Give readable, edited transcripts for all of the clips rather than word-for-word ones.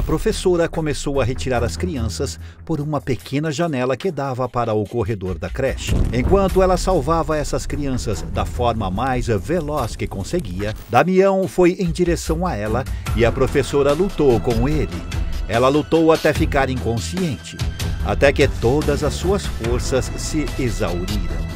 professora começou a retirar as crianças por uma pequena janela que dava para o corredor da creche. Enquanto ela salvava essas crianças da forma mais veloz que conseguia, Damião foi em direção a ela e a professora lutou com ele. Ela lutou até ficar inconsciente, até que todas as suas forças se exauriram.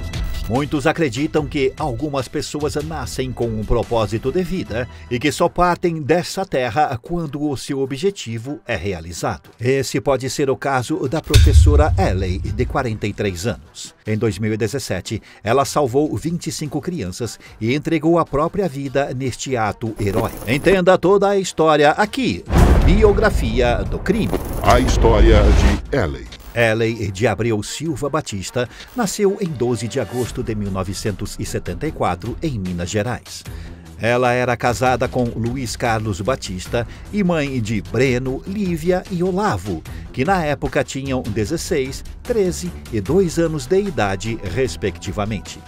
Muitos acreditam que algumas pessoas nascem com um propósito de vida e que só partem dessa terra quando o seu objetivo é realizado. Esse pode ser o caso da professora Ellie, de 43 anos. Em 2017, ela salvou 25 crianças e entregou a própria vida neste ato heróico. Entenda toda a história aqui, Biografia do Crime. A história de Ellie. Ellie de Abreu Silva Batista nasceu em 12 de agosto de 1974 em Minas Gerais. Ela era casada com Luiz Carlos Batista e mãe de Breno, Lívia e Olavo, que na época tinham 16, 13 e 2 anos de idade, respectivamente.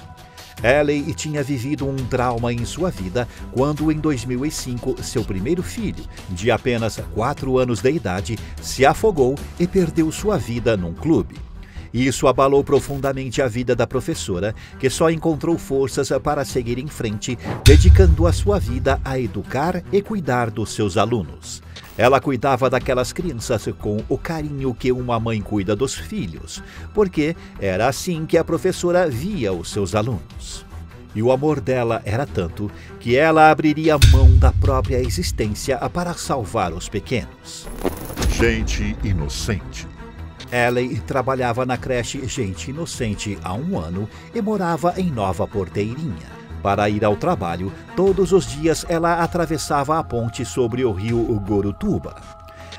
Ellie tinha vivido um trauma em sua vida quando, em 2005, seu primeiro filho, de apenas 4 anos de idade, se afogou e perdeu sua vida num clube. Isso abalou profundamente a vida da professora, que só encontrou forças para seguir em frente, dedicando a sua vida a educar e cuidar dos seus alunos. Ela cuidava daquelas crianças com o carinho que uma mãe cuida dos filhos, porque era assim que a professora via os seus alunos. E o amor dela era tanto que ela abriria mão da própria existência para salvar os pequenos. Gente Inocente. Ellie trabalhava na creche Gente Inocente há 1 ano e morava em Nova Porteirinha. Para ir ao trabalho, todos os dias ela atravessava a ponte sobre o rio Gorutuba.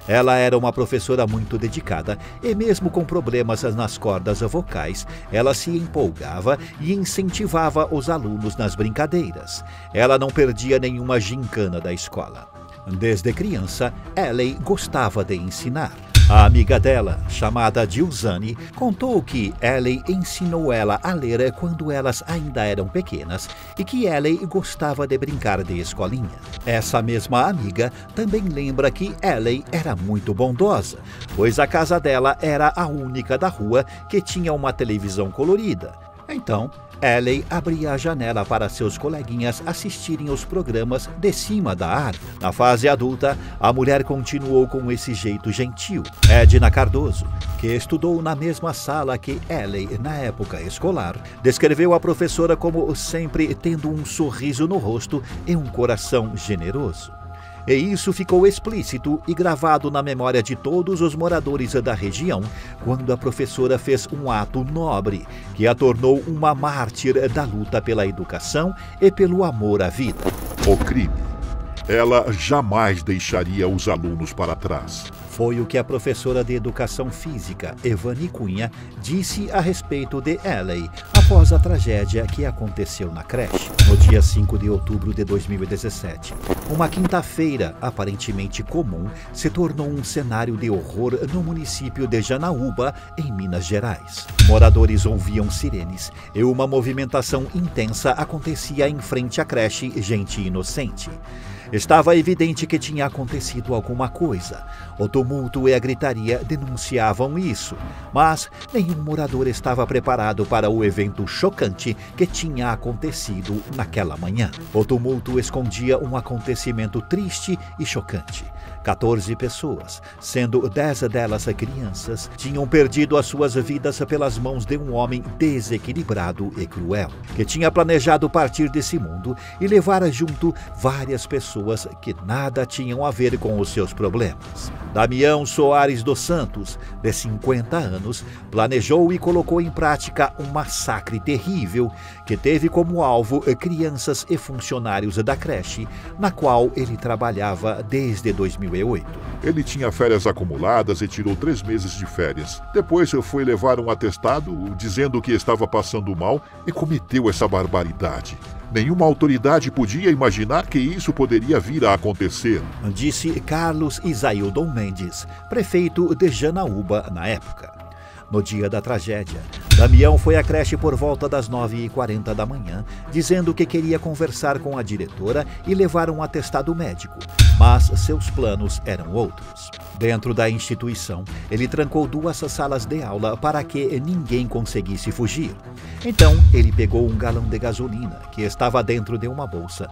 Ela era uma professora muito dedicada e, mesmo com problemas nas cordas vocais, ela se empolgava e incentivava os alunos nas brincadeiras. Ela não perdia nenhuma gincana da escola. Desde criança, Ellie gostava de ensinar. A amiga dela, chamada Gilzane, contou que Ellie ensinou ela a ler quando elas ainda eram pequenas e que Ellie gostava de brincar de escolinha. Essa mesma amiga também lembra que Ellie era muito bondosa, pois a casa dela era a única da rua que tinha uma televisão colorida. Então, Ellie abria a janela para seus coleguinhas assistirem os programas de cima da árvore. Na fase adulta, a mulher continuou com esse jeito gentil. Edna Cardoso, que estudou na mesma sala que Ellie na época escolar, descreveu a professora como sempre tendo um sorriso no rosto e um coração generoso. E isso ficou explícito e gravado na memória de todos os moradores da região quando a professora fez um ato nobre que a tornou uma mártir da luta pela educação e pelo amor à vida. O crime. Ela jamais deixaria os alunos para trás. Foi o que a professora de Educação Física, Evani Cunha, disse a respeito de Ellie após a tragédia que aconteceu na creche, no dia 5 de outubro de 2017. Uma quinta-feira aparentemente comum se tornou um cenário de horror no município de Janaúba, em Minas Gerais. Moradores ouviam sirenes e uma movimentação intensa acontecia em frente à creche Gente Inocente. Estava evidente que tinha acontecido alguma coisa. O tumulto e a gritaria denunciavam isso, mas nenhum morador estava preparado para o evento chocante que tinha acontecido naquela manhã. O tumulto escondia um acontecimento triste e chocante. 14 pessoas, sendo 10 delas crianças, tinham perdido as suas vidas pelas mãos de um homem desequilibrado e cruel, que tinha planejado partir desse mundo e levar junto várias pessoas que nada tinham a ver com os seus problemas. Damião Soares dos Santos, de 50 anos, planejou e colocou em prática um massacre terrível que teve como alvo crianças e funcionários da creche, na qual ele trabalhava desde 2008. Ele tinha férias acumuladas e tirou 3 meses de férias. Depois foi levar um atestado dizendo que estava passando mal e cometeu essa barbaridade. Nenhuma autoridade podia imaginar que isso poderia vir a acontecer, disse Carlos Isaildon Mendes, prefeito de Janaúba na época. No dia da tragédia, Damião foi à creche por volta das 9h40 da manhã, dizendo que queria conversar com a diretora e levar um atestado médico, mas seus planos eram outros. Dentro da instituição, ele trancou 2 salas de aula para que ninguém conseguisse fugir. Então, ele pegou um galão de gasolina que estava dentro de uma bolsa,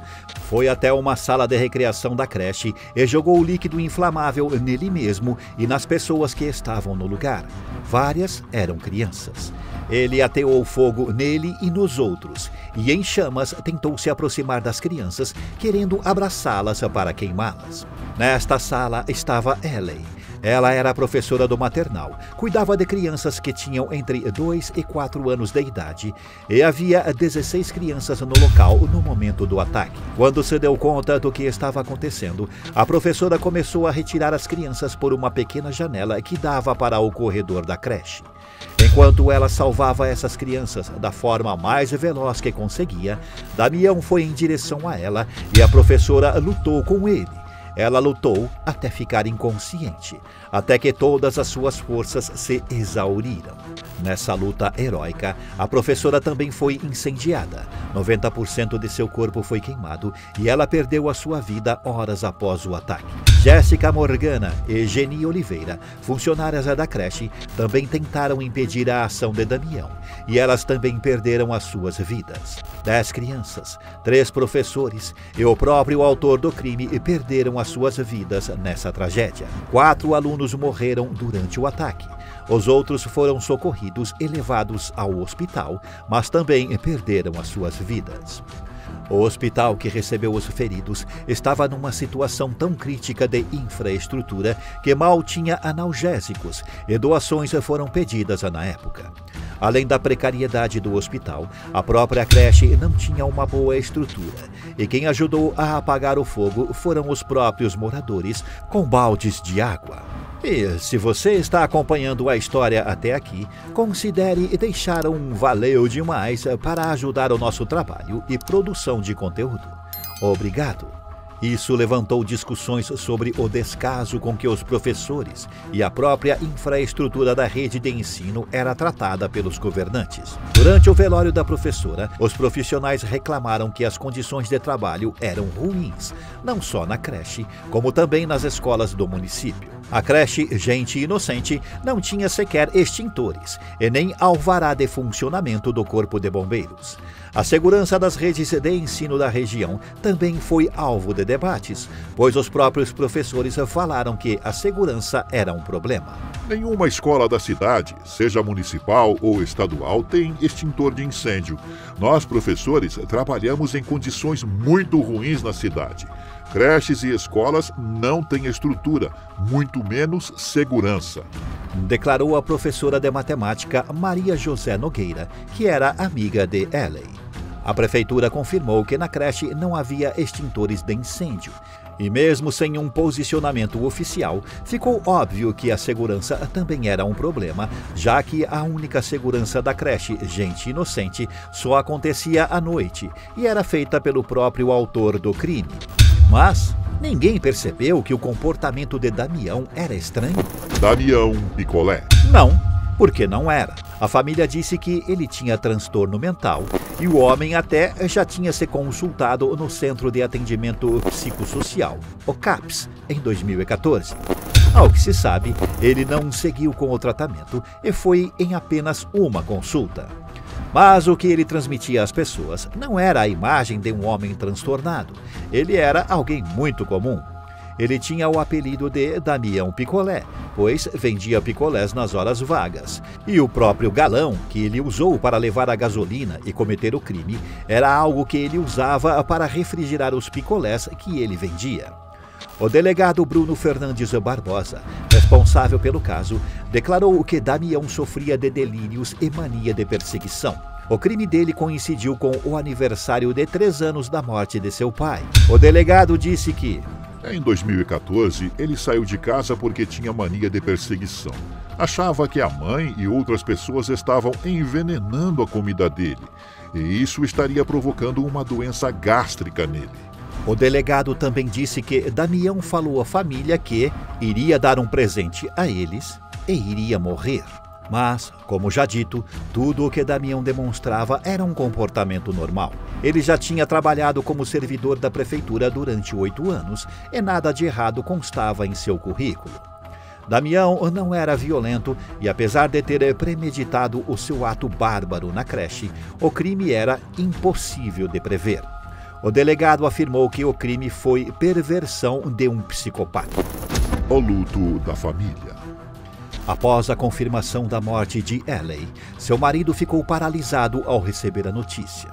foi até uma sala de recreação da creche e jogou o líquido inflamável nele mesmo e nas pessoas que estavam no lugar. Várias eram crianças. Ele ateou fogo nele e nos outros, e em chamas tentou se aproximar das crianças, querendo abraçá-las para queimá-las. Nesta sala estava Ellie. Ela era professora do maternal, cuidava de crianças que tinham entre 2 e 4 anos de idade, e havia 16 crianças no local no momento do ataque. Quando se deu conta do que estava acontecendo, a professora começou a retirar as crianças por uma pequena janela que dava para o corredor da creche. Enquanto ela salvava essas crianças da forma mais veloz que conseguia, Damião foi em direção a ela e a professora lutou com ele. Ela lutou até ficar inconsciente, até que todas as suas forças se exauriram. Nessa luta heróica, a professora também foi incendiada. 90% de seu corpo foi queimado e ela perdeu a sua vida horas após o ataque. Jéssica Morgana e Geni Oliveira, funcionárias da creche, também tentaram impedir a ação de Damião e elas também perderam as suas vidas. 10 crianças, 3 professores e o próprio autor do crime perderam as suas vidas nessa tragédia. 4 alunos morreram durante o ataque. Os outros foram socorridos e levados ao hospital, mas também perderam as suas vidas. O hospital que recebeu os feridos estava numa situação tão crítica de infraestrutura que mal tinha analgésicos e doações foram pedidas na época. Além da precariedade do hospital, a própria creche não tinha uma boa estrutura e quem ajudou a apagar o fogo foram os próprios moradores com baldes de água. E se você está acompanhando a história até aqui, considere deixar um valeu demais para ajudar o nosso trabalho e produção de conteúdo. Obrigado! Isso levantou discussões sobre o descaso com que os professores e a própria infraestrutura da rede de ensino era tratada pelos governantes. Durante o velório da professora, os profissionais reclamaram que as condições de trabalho eram ruins, não só na creche, como também nas escolas do município. A creche Gente Inocente não tinha sequer extintores e nem alvará de funcionamento do Corpo de Bombeiros. A segurança das redes de ensino da região também foi alvo de debates, pois os próprios professores falaram que a segurança era um problema. Nenhuma escola da cidade, seja municipal ou estadual, tem extintor de incêndio. Nós, professores, trabalhamos em condições muito ruins na cidade. Creches e escolas não têm estrutura, muito menos segurança. Declarou a professora de matemática Maria José Nogueira, que era amiga de Ellie. A prefeitura confirmou que na creche não havia extintores de incêndio. E mesmo sem um posicionamento oficial, ficou óbvio que a segurança também era um problema, já que a única segurança da creche Gente Inocente só acontecia à noite e era feita pelo próprio autor do crime. Mas ninguém percebeu que o comportamento de Damião era estranho. Damião Picolé. Não, porque não era. A família disse que ele tinha transtorno mental e o homem até já tinha se consultado no Centro de Atendimento Psicossocial, o CAPS, em 2014. Ao que se sabe, ele não seguiu com o tratamento e foi em apenas uma consulta. Mas o que ele transmitia às pessoas não era a imagem de um homem transtornado. Ele era alguém muito comum. Ele tinha o apelido de Damião Picolé, pois vendia picolés nas horas vagas. E o próprio galão que ele usou para levar a gasolina e cometer o crime era algo que ele usava para refrigerar os picolés que ele vendia. O delegado Bruno Fernandes Barbosa, responsável pelo caso, declarou que Damião sofria de delírios e mania de perseguição. O crime dele coincidiu com o aniversário de 3 anos da morte de seu pai. O delegado disse que em 2014, ele saiu de casa porque tinha mania de perseguição. Achava que a mãe e outras pessoas estavam envenenando a comida dele, e isso estaria provocando uma doença gástrica nele. O delegado também disse que Damião falou à família que iria dar um presente a eles e iria morrer. Mas, como já dito, tudo o que Damião demonstrava era um comportamento normal. Ele já tinha trabalhado como servidor da prefeitura durante 8 anos e nada de errado constava em seu currículo. Damião não era violento e, apesar de ter premeditado o seu ato bárbaro na creche, o crime era impossível de prever. O delegado afirmou que o crime foi perversão de um psicopata. O luto da família. Após a confirmação da morte de Ellie, seu marido ficou paralisado ao receber a notícia.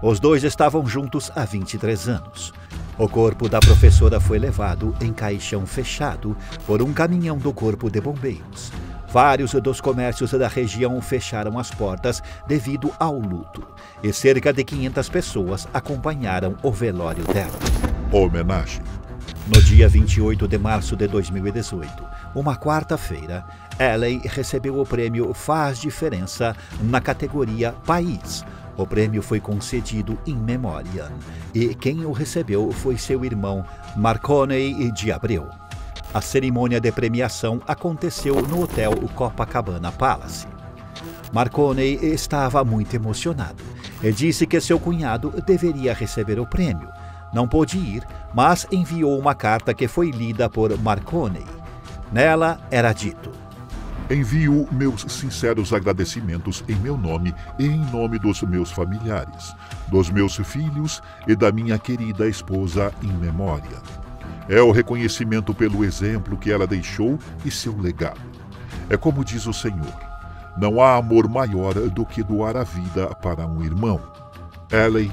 Os dois estavam juntos há 23 anos. O corpo da professora foi levado em caixão fechado por um caminhão do Corpo de Bombeiros. Vários dos comércios da região fecharam as portas devido ao luto, e cerca de 500 pessoas acompanharam o velório dela. Homenagem. No dia 28 de março de 2018, uma quarta-feira, Ellie recebeu o prêmio Faz Diferença na categoria País. O prêmio foi concedido in memoriam e quem o recebeu foi seu irmão Marconi de Abreu. A cerimônia de premiação aconteceu no Hotel Copacabana Palace. Marconi estava muito emocionado e disse que seu cunhado deveria receber o prêmio. Não pôde ir, mas enviou uma carta que foi lida por Marconi. Nela era dito: Envio meus sinceros agradecimentos em meu nome e em nome dos meus familiares, dos meus filhos e da minha querida esposa in memória. É o reconhecimento pelo exemplo que ela deixou e seu legado. É como diz o Senhor: não há amor maior do que doar a vida para um irmão. Ellie,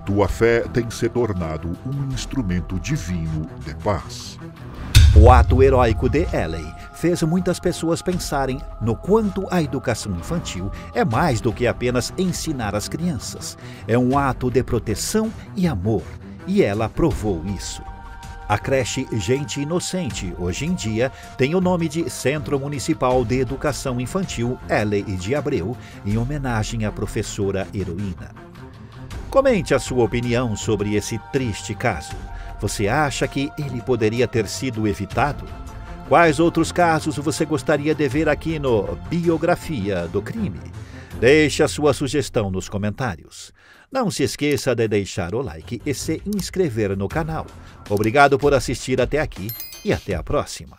tua fé tem se tornado um instrumento divino de paz. O ato heróico de Ellie fez muitas pessoas pensarem no quanto a educação infantil é mais do que apenas ensinar as crianças. É um ato de proteção e amor, e ela provou isso. A creche Gente Inocente, hoje em dia, tem o nome de Centro Municipal de Educação Infantil Ellie de Abreu, em homenagem à professora heroína. Comente a sua opinião sobre esse triste caso. Você acha que ele poderia ter sido evitado? Quais outros casos você gostaria de ver aqui no Biografia do Crime? Deixe a sua sugestão nos comentários. Não se esqueça de deixar o like e se inscrever no canal. Obrigado por assistir até aqui e até a próxima.